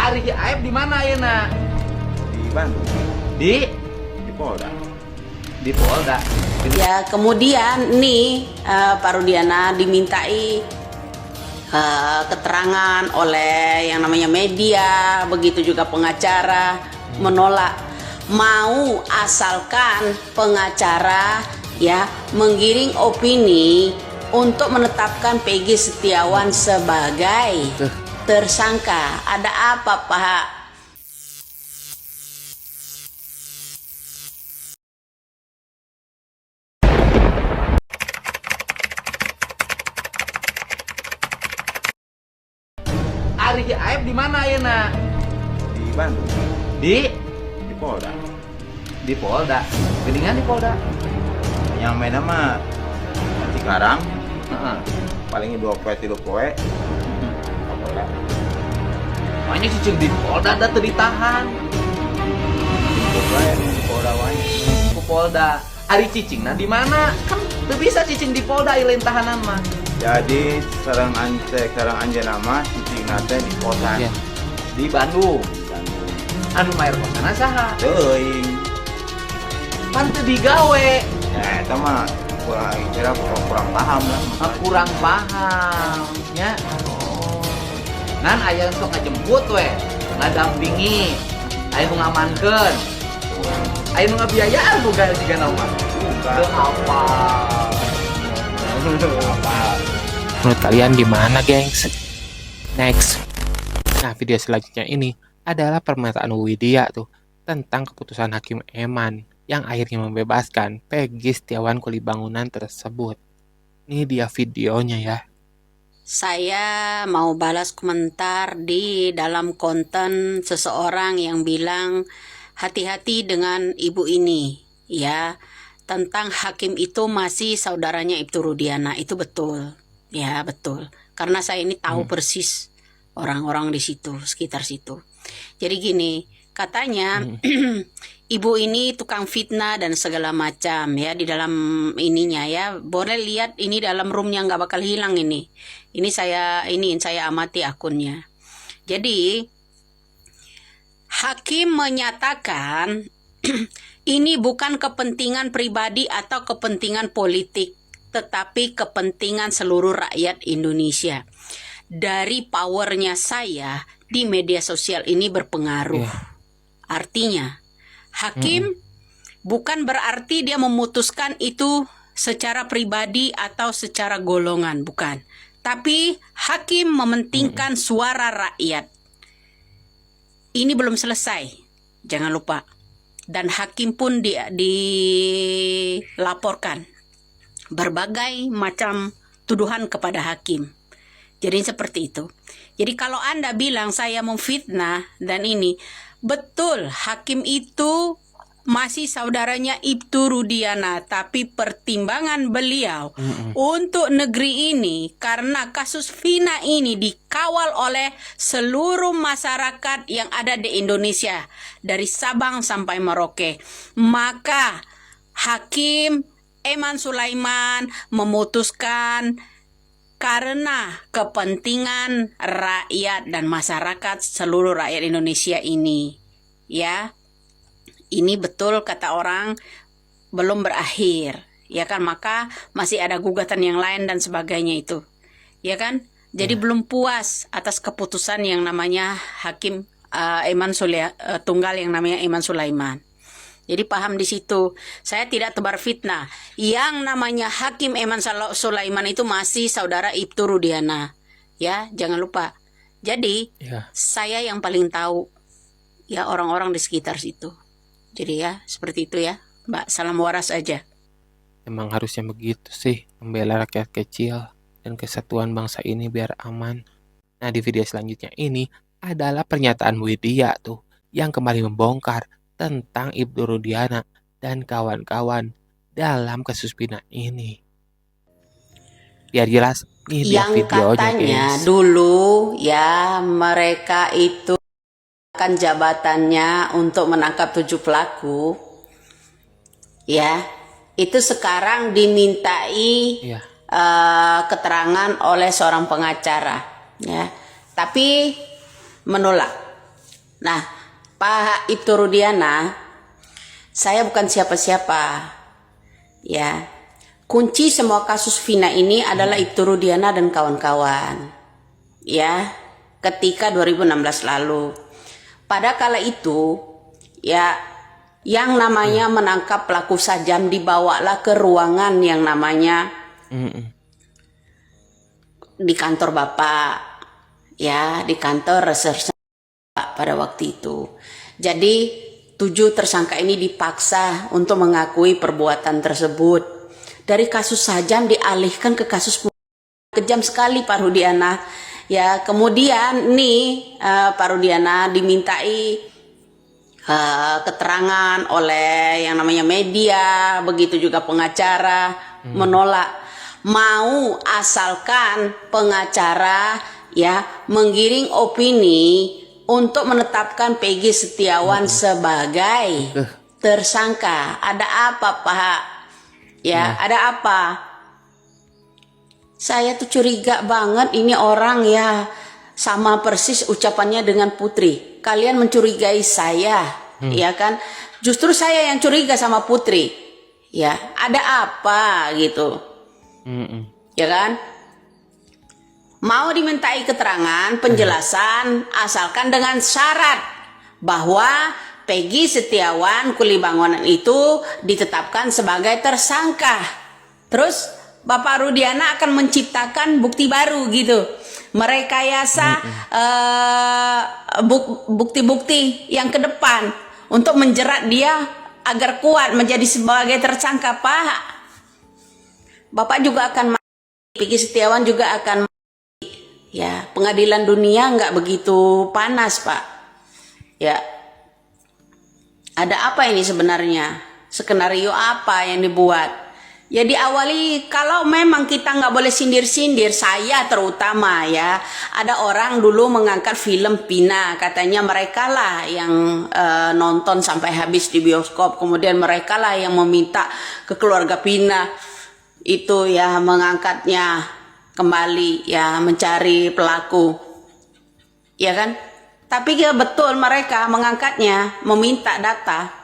Ari Aib di mana ya nak? Di Bandung, Di Polda. di Polda. Ya, kemudian nih Pak Rudiana dimintai keterangan oleh yang namanya media, begitu juga pengacara menolak. Mau asalkan pengacara ya menggiring opini untuk menetapkan Peggy Setiawan sebagai tersangka. Ada apa, Pak? Ari Aib di mana ya nak? Di Bandung, Di Polda. di Polda. Geningan di Polda. Yang main nama Cikarang, Heeh. paling 2 poe 3 poe. Polda. Makanya cicing di Polda ada ditahan. Poe di Polda wae. Ke Polda. Ari cicing nah di mana? Kan tuh bisa cicing di Polda ilain tahanan mah. Jadi sareng anjeunna mah cicing nate di kosan. Iya. Di Bandung. Anu maer kosana saha? Teuing. Pan teu digawe. Ya eta mah kurang paham lah. Kurang paham ya. Oh. Nan aya untuk ngajemput we, ngadampingi, aya nu ngamankeun. Aya nu ngabiayaan boga jiga naon mah. Teu apa. Menurut kalian gimana, gengs? Next. Nah, video selanjutnya ini adalah pernyataan Widya tuh tentang keputusan Hakim Eman yang akhirnya membebaskan Peggy Setiawan kuli bangunan tersebut. Ini dia videonya ya. Saya mau balas komentar di dalam konten seseorang yang bilang hati-hati dengan ibu ini ya, tentang hakim itu masih saudaranya Ibtu Rudiana. Itu betul ya, betul, karena saya ini tahu persis orang-orang di situ, sekitar situ. Jadi gini, katanya ibu ini tukang fitnah dan segala macam ya di dalam ininya ya. Boleh lihat ini dalam roomnya, nggak bakal hilang ini. Ini saya amati akunnya. Jadi hakim menyatakan ini bukan kepentingan pribadi atau kepentingan politik, tetapi kepentingan seluruh rakyat Indonesia. Dari powernya saya di media sosial ini berpengaruh. Artinya hakim bukan berarti dia memutuskan itu secara pribadi atau secara golongan, bukan. Tapi hakim mementingkan suara rakyat. Ini belum selesai, jangan lupa. Dan hakim pun dilaporkan berbagai macam tuduhan kepada hakim. Jadi seperti itu. Jadi kalau Anda bilang saya memfitnah dan ini, betul, hakim itu masih saudaranya Ibtu Rudiana, tapi pertimbangan beliau untuk negeri ini karena kasus Vina ini dikawal oleh seluruh masyarakat yang ada di Indonesia dari Sabang sampai Merauke. Maka Hakim Eman Sulaiman memutuskan karena kepentingan rakyat dan masyarakat seluruh rakyat Indonesia ini ya. Ini betul kata orang belum berakhir, ya kan, maka masih ada gugatan yang lain dan sebagainya itu, ya kan. Jadi belum puas atas keputusan yang namanya Hakim Tunggal yang namanya Eman Sulaiman. Jadi paham di situ. Saya tidak tebar fitnah. Yang namanya Hakim Eman Sulaiman itu masih saudara Ibtu Rudiana, ya, jangan lupa. Jadi saya yang paling tahu ya orang-orang di sekitar situ. Jadi ya, seperti itu ya, Mbak. Salam waras aja. Emang harusnya begitu sih, membela rakyat kecil dan kesatuan bangsa ini biar aman. Nah, di video selanjutnya ini adalah pernyataan Widya tuh yang kembali membongkar tentang Ibtu Rudiana dan kawan-kawan dalam kasus Vina ini. Biar jelas, nih dia Yang videonya, katanya guys. dulu ya mereka itu kan jabatannya untuk menangkap 7 pelaku ya, itu sekarang dimintai keterangan oleh seorang pengacara ya, tapi menolak Nah, Pak Ibtu Rudiana, saya bukan siapa-siapa. Ya, kunci semua kasus Vina ini adalah Ibtu Rudiana dan kawan-kawan. Ya, ketika 2016 lalu. Pada kala itu, ya, yang namanya menangkap pelaku sajam dibawalah ke ruangan yang namanya di kantor Bapak, ya, di kantor reserse Bapak pada waktu itu. Jadi 7 tersangka ini dipaksa untuk mengakui perbuatan tersebut. Dari kasus sajam dialihkan ke kasus kejam sekali Pak Rudiana. Ya, kemudian nih Pak Rudiana dimintai keterangan oleh yang namanya media, begitu juga pengacara menolak. Mau asalkan pengacara ya menggiring opini untuk menetapkan Peggy Setiawan sebagai tersangka. Ada apa, Pak? Ya, ada apa? Saya tuh curiga banget ini orang ya, sama persis ucapannya dengan Putri. Kalian mencurigai saya, ya kan? Justru saya yang curiga sama Putri. Ya, ada apa gitu? Ya kan? Mau dimintai keterangan, penjelasan, asalkan dengan syarat bahwa Peggy Setiawan Kulibangunan itu ditetapkan sebagai tersangka. Terus Bapak Rudiana akan menciptakan bukti baru gitu, merekayasa bukti-bukti yang ke depan untuk menjerat dia agar kuat menjadi sebagai tersangka. Pak, Bapak juga akan Peggy Setiawan juga akan ya, pengadilan dunia nggak begitu panas, Pak. Ya, ada apa ini sebenarnya? Skenario apa yang dibuat? Ya diawali, kalau memang kita nggak boleh sindir-sindir, saya terutama ya, ada orang dulu mengangkat film Vina, katanya mereka lah yang nonton sampai habis di bioskop, kemudian mereka lah yang meminta ke keluarga Vina itu ya mengangkatnya kembali, ya mencari pelaku, ya kan? Tapi ya betul mereka mengangkatnya, meminta data.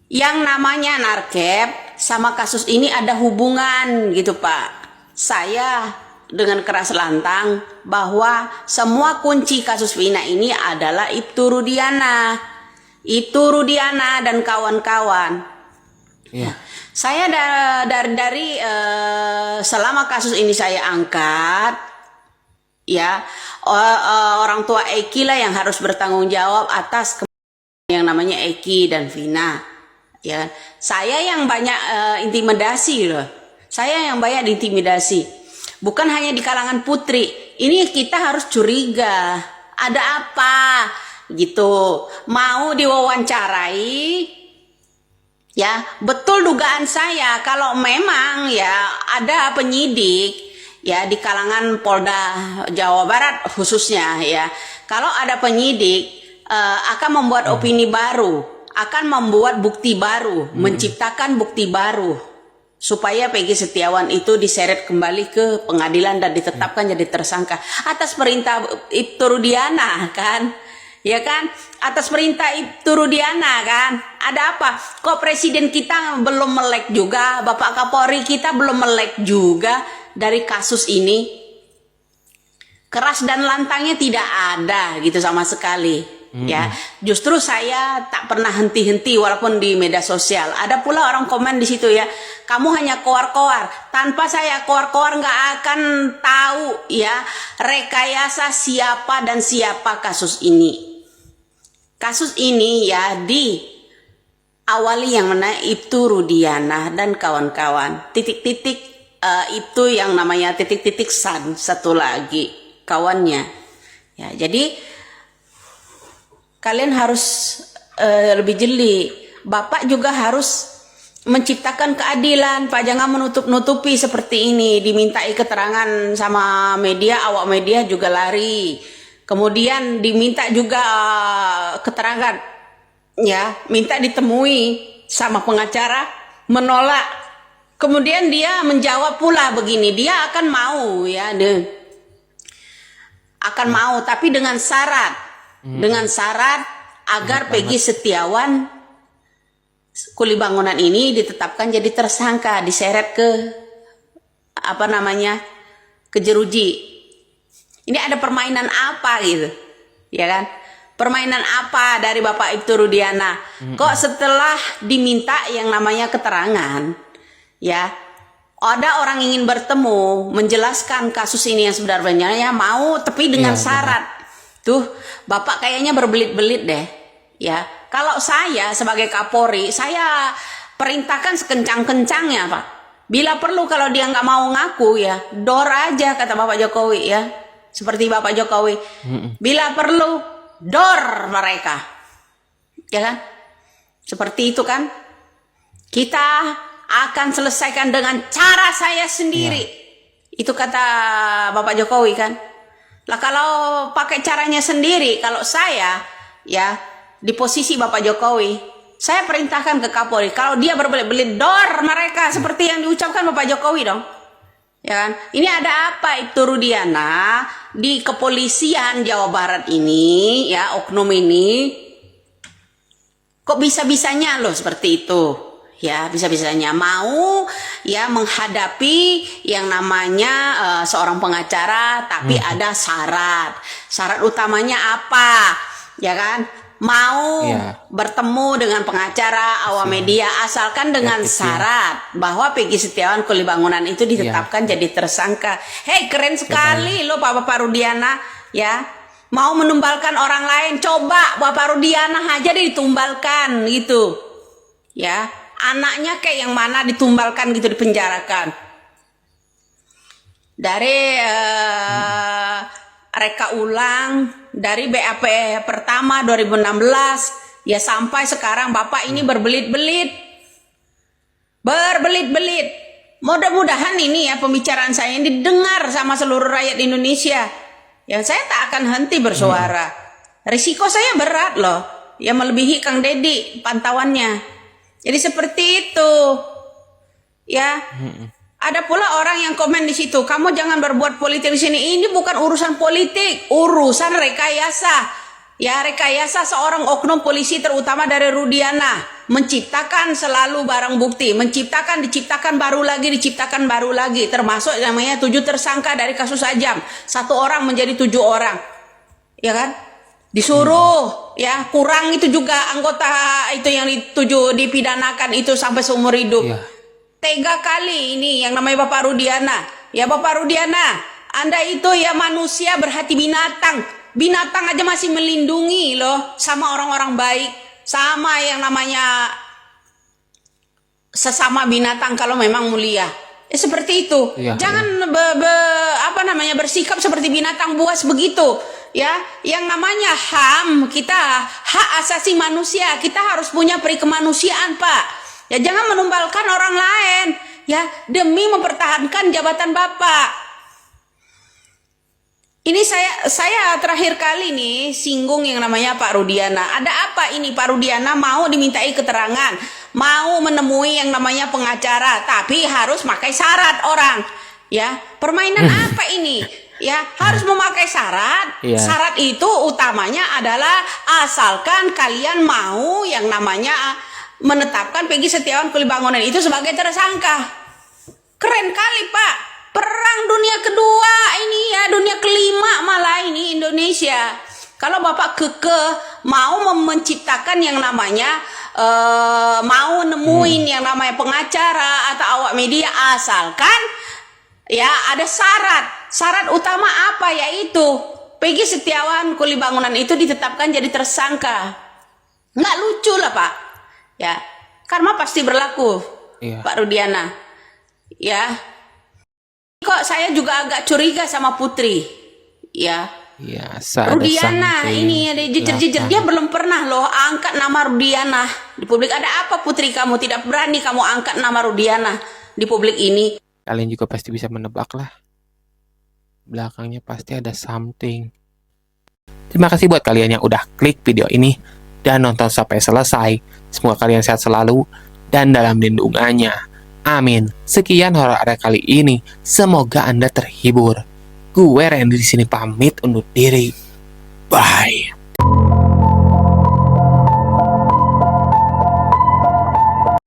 Yang namanya narkep sama kasus ini ada hubungan gitu, Pak. Saya dengan keras lantang bahwa semua kunci kasus Vina ini adalah Ibtu Rudiana. Ibtu Rudiana dan kawan-kawan. Ya. Saya dari selama kasus ini saya angkat, ya, orang tua Eki lah yang harus bertanggung jawab atas yang namanya Eki dan Vina. Ya, saya yang banyak intimidasi loh. Saya yang banyak diintimidasi. Bukan hanya di kalangan Putri. Ini kita harus curiga. Ada apa? Gitu. Mau diwawancarai? Ya, betul dugaan saya kalau memang ya ada penyidik ya di kalangan Polda Jawa Barat khususnya ya. Kalau ada penyidik akan membuat opini baru, akan membuat bukti baru, menciptakan bukti baru supaya Peggy Setiawan itu diseret kembali ke pengadilan dan ditetapkan jadi tersangka atas perintah Ibtu Rudiana kan, ya kan, atas perintah Ibtu Rudiana kan. Ada apa? Kok presiden kita belum melek juga, Bapak Kapolri kita belum melek juga dari kasus ini? Keras dan lantangnya tidak ada gitu sama sekali. Ya, justru saya tak pernah henti-henti walaupun di media sosial. Ada pula orang komen di situ ya, kamu hanya koar-koar. Tanpa saya koar-koar nggak akan tahu ya rekayasa siapa dan siapa kasus ini. Kasus ini ya di awali yang mana Ibtu Rudiana dan kawan-kawan. Titik-titik itu yang namanya titik-titik satu lagi kawannya. Ya, jadi kalian harus lebih jeli. Bapak juga harus menciptakan keadilan, Pak. Jangan menutup-nutupi seperti ini. Dimintai keterangan sama media, awak media juga lari. Kemudian diminta juga keterangan, ya, minta ditemui sama pengacara, menolak. Kemudian dia menjawab pula begini, dia akan mau, ya, akan mau, tapi dengan syarat. dengan syarat agar Peggy Setiawan Kuli Bangunan ini ditetapkan jadi tersangka, diseret ke ke jeruji. Ini ada permainan apa gitu, ya kan? Permainan apa dari Bapak Ibtu Rudiana? Kok setelah diminta yang namanya keterangan, ya, ada orang ingin bertemu, menjelaskan kasus ini yang sebenarnya ya mau, tapi dengan syarat. Tuh, Bapak kayaknya berbelit-belit deh, ya. Kalau saya sebagai Kapolri, saya perintahkan sekencang-kencangnya, Pak. Bila perlu kalau dia nggak mau ngaku ya, dor aja kata Bapak Jokowi ya. Seperti Bapak Jokowi. Bila perlu, dor mereka. Ya kan? Seperti itu kan? Kita akan selesaikan dengan cara saya sendiri. Itu kata Bapak Jokowi kan? Lah kalau pakai caranya sendiri, kalau saya ya di posisi Bapak Jokowi, saya perintahkan ke Kapolri, kalau dia berbelit-belit, dor mereka seperti yang diucapkan Bapak Jokowi dong. Ya kan? Ini ada apa Ibtu Rudiana di kepolisian Jawa Barat ini, ya, oknum ini kok bisa-bisanya loh seperti itu. Ya, bisa-bisanya mau ya menghadapi yang namanya seorang pengacara, tapi ada syarat. Syarat utamanya apa? Ya kan? Mau bertemu dengan pengacara awam media asalkan dengan syarat bahwa Peggy Setiawan Kuli Bangunan itu ditetapkan jadi tersangka. Hei, keren sekali loh Bapak Rudiana, ya. Mau menumbalkan orang lain, coba Bapak Rudiana aja ditumbalkan gitu. Ya, anaknya kayak yang mana ditumbalkan gitu, dipenjarakan. Dari reka ulang dari BAP pertama 2016 ya sampai sekarang Bapak ini berbelit-belit. Mudah-mudahan ini ya pembicaraan saya ini didengar sama seluruh rakyat Indonesia. Ya saya tak akan henti bersuara. Risiko saya berat loh. Ya melebihi Kang Deddy pantauannya. Jadi seperti itu. Ya. Ada pula orang yang komen di situ, kamu jangan berbuat politik di sini. Ini bukan urusan politik, urusan rekayasa. Ya, rekayasa seorang oknum polisi terutama dari Rudiana menciptakan selalu barang bukti, diciptakan baru lagi, termasuk namanya 7 tersangka dari kasus Ajam. 1 orang menjadi 7 orang. Ya kan? Disuruh ya, kurang itu juga anggota itu yang dipidanakan itu sampai seumur hidup. Tega kali ini yang namanya Bapak Rudiana. Ya Bapak Rudiana, Anda itu ya manusia berhati binatang. Binatang aja masih melindungi loh sama orang-orang baik. Sama yang namanya sesama binatang kalau memang mulia. Seperti itu. Jangan bersikap seperti binatang buas begitu. Ya, yang namanya HAM, hak asasi manusia, kita harus punya peri kemanusiaan, Pak. Ya jangan menumbalkan orang lain ya demi mempertahankan jabatan Bapak. Ini saya terakhir kali nih singgung yang namanya Pak Rudiana. Ada apa ini Pak Rudiana mau dimintai keterangan, mau menemui yang namanya pengacara, tapi harus pakai syarat orang. Ya, permainan apa ini? Ya, harus memakai syarat. Syarat itu utamanya adalah asalkan kalian mau yang namanya menetapkan Peggy Setiawan Kuli Bangunan itu sebagai tersangka. Keren kali Pak. Perang dunia kedua ini ya, dunia kelima malah ini Indonesia. Kalau Bapak kekeh mau menciptakan yang namanya mau nemuin yang namanya pengacara atau awak media, asalkan ya ada syarat. Syarat utama apa? Yaitu Peggy Setiawan Kuli Bangunan itu ditetapkan jadi tersangka. Nggak lucu lah Pak. Ya, karma pasti berlaku, Pak Rudiana. Ya, kok saya juga agak curiga sama Putri. Ya, Rudiana ini ada jejak-jejak, dia belum pernah loh angkat nama Rudiana di publik. Ada apa Putri kamu tidak berani kamu angkat nama Rudiana di publik ini? Kalian juga pasti bisa menebak lah. Belakangnya pasti ada something. Terima kasih buat kalian yang udah klik video ini dan nonton sampai selesai. Semoga kalian sehat selalu dan dalam lindungannya. Amin. Sekian horor ada kali ini. Semoga Anda terhibur. Gue Randy di sini pamit undur diri. Bye.